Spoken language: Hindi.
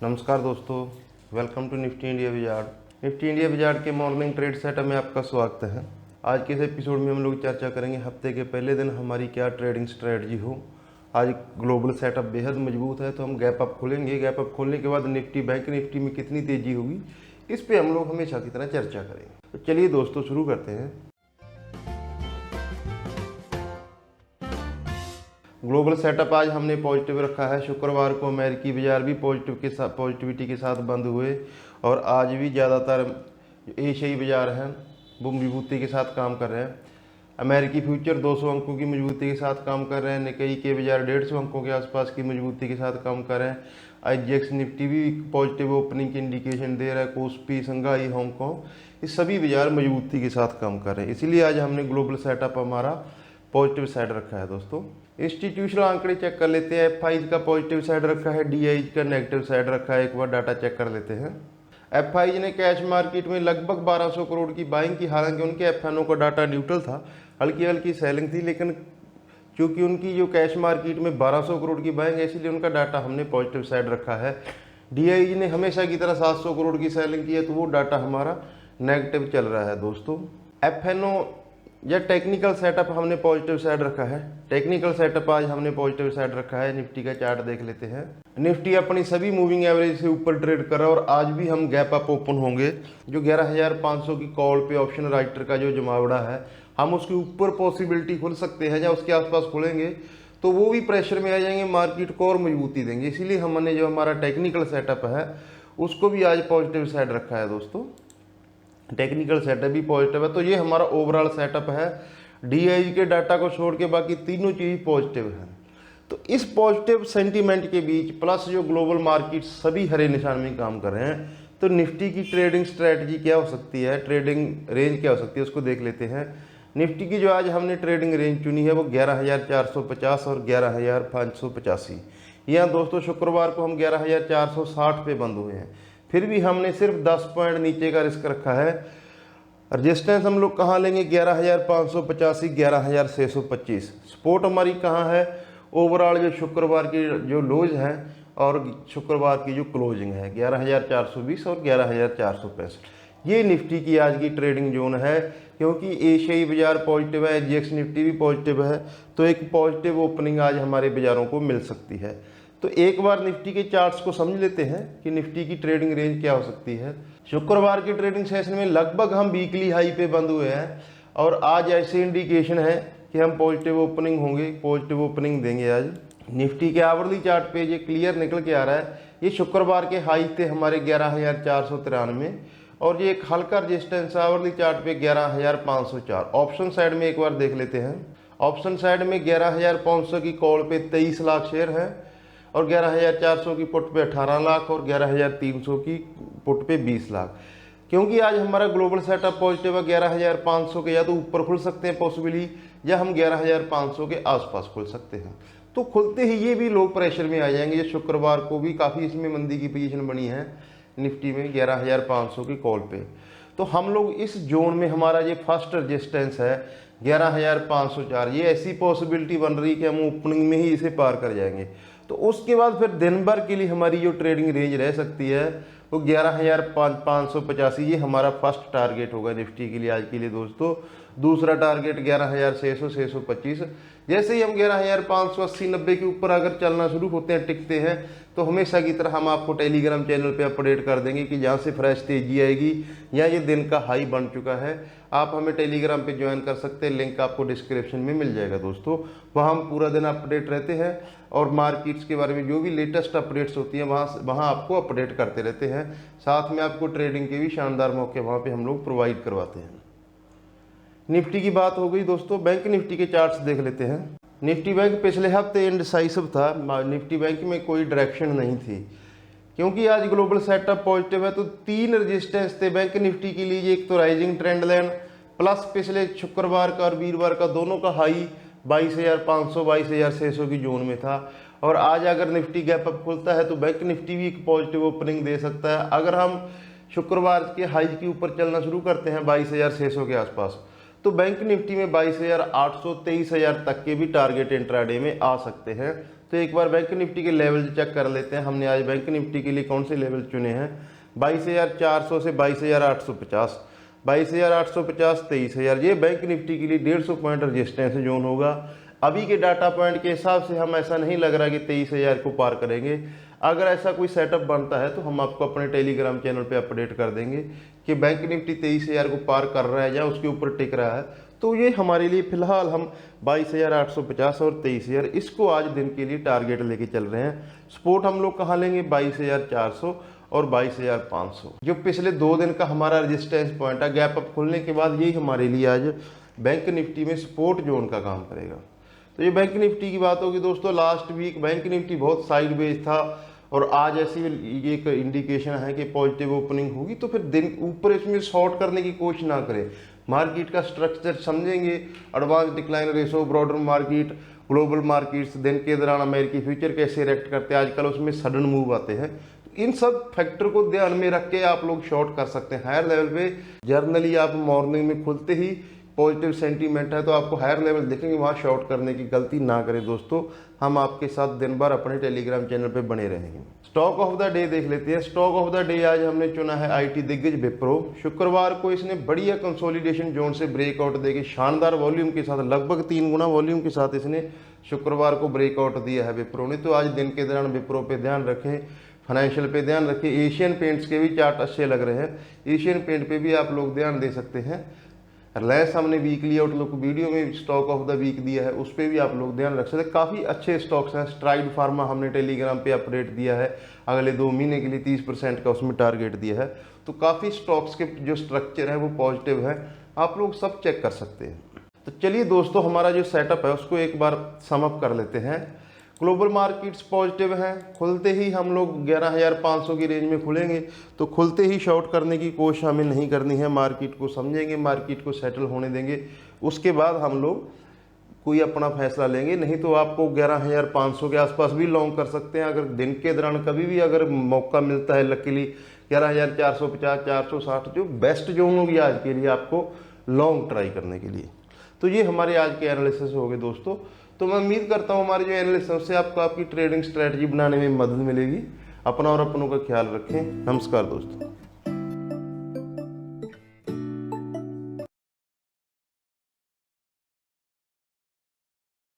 नमस्कार दोस्तों, welcome to Nifty India Wizard. Nifty India Wizard के मॉर्निंग ट्रेड सेटअप में आपका स्वागत है। आज के इस एपिसोड में हम लोग चर्चा करेंगे हफ्ते के पहले दिन हमारी क्या ट्रेडिंग स्ट्रेटजी हो। आज ग्लोबल सेटअप बेहद मजबूत है, तो हम गैप अप खोलेंगे। गैप अप खोलने के बाद निफ्टी बैंक निफ्टी में कितनी तेजी होगी, इस पे हम लोग हमेशा की तरह चर्चा करेंगे। तो चलिए दोस्तों शुरू करते हैं। ग्लोबल सेटअप आज हमने पॉजिटिव रखा है। शुक्रवार को अमेरिकी बाजार भी पॉजिटिविटी के साथ बंद हुए और आज भी ज़्यादातर एशियाई बाजार हैं वो मजबूती के साथ काम कर रहे हैं। अमेरिकी फ्यूचर 200 अंकों की मजबूती के साथ काम कर रहे हैं। निक्केई के बाजार 150 अंकों के आसपास की मजबूती के साथ काम कर रहे हैं। आईजीएक्स निफ्टी भी पॉजिटिव ओपनिंग की इंडिकेशन दे रहा है। कोस्पी, संघाई, हांगकॉन्ग, ये सभी बाजार मजबूती के साथ काम कर रहे हैं। इसीलिए आज हमने ग्लोबल सेटअप हमारा पॉजिटिव साइड रखा है। दोस्तों इंस्टीट्यूशनल आंकड़े चेक कर लेते हैं। एफआईज का पॉजिटिव साइड रखा है, डीआईज का नेगेटिव साइड रखा है। एक बार डाटा चेक कर लेते हैं। एफआईज ने कैश मार्केट में लगभग 1200 करोड़ की बाइंग की। हालांकि उनके एफएनओ का डाटा न्यूट्रल था, हल्की हल्की सेलिंग थी, लेकिन चूंकि उनकी जो कैश मार्केट में 1200 करोड़ की बाइंग है, इसलिए उनका डाटा हमने पॉजिटिव साइड रखा है। डीआईज ने हमेशा की तरह 700 करोड़ की सेलिंग की है, तो वो डाटा हमारा नेगेटिव चल रहा है। दोस्तों एफएनओ या टेक्निकल सेटअप हमने पॉजिटिव साइड रखा है। टेक्निकल सेटअप आज हमने पॉजिटिव साइड रखा है। निफ्टी का चार्ट देख लेते हैं। निफ्टी अपनी सभी मूविंग एवरेज से ऊपर ट्रेड कर रहा है और आज भी हम गैप अप ओपन होंगे। जो 11,500 की कॉल पे ऑप्शन राइटर का जो जमावड़ा है, हम उसके ऊपर पॉसिबिलिटी खुल सकते हैं या उसके आसपास खुलेंगे तो वो भी प्रेशर में आ जाएंगे, मार्केट को और मजबूती देंगे। इसीलिए हमने जो हमारा टेक्निकल सेटअप है उसको भी आज पॉजिटिव साइड रखा है। दोस्तों टेक्निकल सेटअप भी पॉजिटिव है, तो ये हमारा ओवरऑल सेटअप है। डीआई के डाटा को छोड़ के बाकी तीनों चीज पॉजिटिव है। तो इस पॉजिटिव सेंटीमेंट के बीच प्लस जो ग्लोबल मार्केट सभी हरे निशान में काम कर रहे हैं, तो निफ्टी की ट्रेडिंग स्ट्रेटजी क्या हो सकती है, ट्रेडिंग रेंज क्या हो सकती है, उसको देख लेते हैं। निफ्टी की जो आज हमने ट्रेडिंग रेंज चुनी है वो 11,450 और 11,585। यहाँ दोस्तों शुक्रवार को हम 11,460 पे बंद हुए हैं, फिर भी हमने सिर्फ 10 पॉइंट नीचे का रिस्क रखा है। रजिस्टेंस हम लोग कहाँ लेंगे, 11,585, 11,625। सपोर्ट हमारी कहाँ है, ओवरऑल जो शुक्रवार की जो लोज है और शुक्रवार की जो क्लोजिंग है 11,420 और 11,465। ये निफ्टी की आज की ट्रेडिंग जोन है। क्योंकि एशियाई बाजार पॉजिटिव है, एजीएक्स निफ्टी भी पॉजिटिव है, तो एक पॉजिटिव ओपनिंग आज हमारे बाजारों को मिल सकती है। तो एक बार निफ्टी के चार्ट्स को समझ लेते हैं कि निफ्टी की ट्रेडिंग रेंज क्या हो सकती है। शुक्रवार के ट्रेडिंग सेशन में लगभग हम वीकली हाई पे बंद हुए हैं और आज ऐसे इंडिकेशन है कि हम पॉजिटिव ओपनिंग होंगे, पॉजिटिव ओपनिंग देंगे आज। निफ्टी के आवरली चार्ट पे ये क्लियर निकल के आ रहा है। ये शुक्रवार के हाई थे हमारे 11,493 और ये एक हल्का रजिस्टेंस आवरली चार्ट पे 11,504। ऑप्शन साइड में एक बार देख लेते हैं। ऑप्शन साइड में 11,500 की कॉल पे 23 लाख शेयर है और 11,400 की पुट पे 18 लाख और 11,300 की पुट पे 20 लाख। क्योंकि आज हमारा ग्लोबल सेटअप पॉजिटिव है, 11,500 के या तो ऊपर खुल सकते हैं पॉसिबली, या हम 11,500 के आसपास खुल सकते हैं। तो खुलते ही ये भी लोग प्रेशर में आ जाएंगे। ये शुक्रवार को भी काफ़ी इसमें मंदी की पोजीशन बनी है निफ्टी में 11,500 की कॉल पे। तो हम लोग इस जोन में हमारा ये फर्स्ट रजिस्टेंस है 11,504। ये ऐसी पॉसिबिलिटी बन रही है कि हम ओपनिंग में ही इसे पार कर जाएंगे। तो उसके बाद फिर दिन भर के लिए हमारी जो ट्रेडिंग रेंज रह सकती है वो 11,585। ये हमारा फर्स्ट टारगेट होगा निफ्टी के लिए आज के लिए। दोस्तों दूसरा टारगेट 11,600, 625। जैसे ही हम 11,580, 90 के ऊपर अगर चलना शुरू होते हैं, टिकते हैं, तो हमेशा की तरह हम आपको टेलीग्राम चैनल पे अपडेट कर देंगे कि जहाँ से फ्रेश तेजी आएगी या ये दिन का हाई बन चुका है। आप हमें टेलीग्राम पे ज्वाइन कर सकते हैं, लिंक आपको डिस्क्रिप्शन में मिल जाएगा। दोस्तों वहाँ हम पूरा दिन अपडेट रहते हैं और मार्केट्स के बारे में जो भी लेटेस्ट अपडेट्स होती हैं वहाँ आपको अपडेट करते रहते हैं। साथ में आपको ट्रेडिंग के भी शानदार मौके वहाँ पे हम लोग प्रोवाइड करवाते हैं। निफ्टी की बात हो गई दोस्तों, बैंक निफ्टी के चार्ट्स देख लेते हैं। निफ्टी बैंक पिछले हफ्ते इनडिसाइसिव था। निफ्टी बैंक में कोई डायरेक्शन नहीं थी क्योंकि आज ग्लोबल सेटअप पॉजिटिव है। तो 3 रजिस्टेंस थे बैंक निफ्टी के लिए। एक तो राइजिंग ट्रेंड लाइन प्लस पिछले शुक्रवार का और वीरवार का दोनों का हाई 22,500, 22,600 की जोन में था। और आज अगर निफ्टी गैप अप खुलता है तो बैंक निफ्टी भी एक पॉजिटिव ओपनिंग दे सकता है। अगर हम शुक्रवार के हाई के ऊपर चलना शुरू करते हैं 22,600 के आसपास, तो बैंक निफ्टी में 22,800 23,000 तक के भी टारगेट इंट्राडे में आ सकते हैं। तो एक बार बैंक निफ्टी के लेवल चेक कर लेते हैं। हमने आज बैंक निफ्टी के लिए कौन से लेवल चुने हैं, 22,400 से 22,850, 22,850 23,000, ये बैंक निफ्टी के लिए 150 पॉइंट रजिस्टेंस जोन होगा। अभी के डाटा पॉइंट के हिसाब से हम ऐसा नहीं लग रहा कि 23,000 को पार करेंगे। अगर ऐसा कोई सेटअप बनता है तो हम आपको अपने टेलीग्राम चैनल पे अपडेट कर देंगे कि बैंक निफ्टी 23,000 को पार कर रहा है या उसके ऊपर टिक रहा है। तो ये हमारे लिए फिलहाल हम 22,850 और 23,000 इसको आज दिन के लिए टारगेट लेके चल रहे हैं। सपोर्ट हम लोग कहाँ लेंगे, 22,400 और 22,500, जो पिछले 2 दिन का हमारा रेजिस्टेंस पॉइंट है। गैप अप खुलने के बाद यही हमारे लिए आज बैंक निफ्टी में सपोर्ट जोन का काम करेगा। तो ये बैंक निफ्टी की बात होगी दोस्तों। लास्ट वीक बैंक निफ्टी बहुत साइडवेज था और आज ऐसी ये एक इंडिकेशन है कि पॉजिटिव ओपनिंग होगी। तो फिर दिन ऊपर इसमें शॉर्ट करने की कोशिश ना करें, मार्केट का स्ट्रक्चर समझेंगे, advance decline ratio, broader market, global markets, दिन के दौरान अमेरिकी फ्यूचर कैसे रिएक्ट करते हैं, आजकल उसमें सडन मूव आते हैं। इन सब फैक्टर को ध्यान में रख के आप लोग शॉर्ट कर सकते हैं। हायर लेवल पे जर्नली आप मॉर्निंग में खुलते ही पॉजिटिव सेंटीमेंट है तो आपको हायर लेवल दिखेंगे, वहाँ शॉर्ट करने की गलती ना करें दोस्तों। हम आपके साथ दिन भर अपने टेलीग्राम चैनल पे बने रहेंगे। स्टॉक ऑफ द डे देख लेते हैं। स्टॉक ऑफ द डे आज हमने चुना है आईटी दिग्गज विप्रो। शुक्रवार को इसने बढ़िया कंसोलिडेशन जोन से ब्रेकआउट देके शानदार वॉल्यूम के साथ, लगभग 3 गुना वॉल्यूम के साथ इसने शुक्रवार को ब्रेकआउट दिया है विप्रो ने। तो आज दिन के दौरान विप्रो पे ध्यान रखें, फाइनेंशियल पे ध्यान रखें। एशियन पेंट्स के भी चार्ट अच्छे लग रहे हैं, एशियन पेंट पे भी आप लोग ध्यान दे सकते हैं। रिलायंस हमने वीकली आउटलुक वीडियो में स्टॉक ऑफ द वीक दिया है, उस पर भी आप लोग ध्यान रख सकते हैं। काफ़ी अच्छे स्टॉक्स हैं। स्ट्राइड फार्मा हमने टेलीग्राम पे अपडेट दिया है, अगले 2 महीने के लिए 30% का उसमें टारगेट दिया है। तो काफ़ी स्टॉक्स के जो स्ट्रक्चर है वो पॉजिटिव है, आप लोग सब चेक कर सकते हैं। तो चलिए दोस्तों, हमारा जो सेटअप है उसको एक बार समअप कर लेते हैं। ग्लोबल मार्केट्स पॉजिटिव हैं, खुलते ही हम लोग 11,500 की रेंज में खुलेंगे। तो खुलते ही शॉर्ट करने की कोशिश हमें नहीं करनी है, मार्केट को समझेंगे, मार्केट को सेटल होने देंगे, उसके बाद हम लोग कोई अपना फैसला लेंगे। नहीं तो आपको 11,500 के आसपास भी लॉन्ग कर सकते हैं। अगर दिन के दौरान कभी भी अगर मौका मिलता है, लकीली 11,450 460 जो बेस्ट जोन होगी आज के लिए आपको लॉन्ग ट्राई करने के लिए। तो ये हमारे आज के एनालिसिस हो गए दोस्तों। तो मैं उम्मीद करता हूँ हमारे जो एनालिसिस से आपको आपकी ट्रेडिंग स्ट्रेटजी बनाने में मदद मिलेगी। अपना और अपनों का ख्याल रखें। नमस्कार दोस्तों।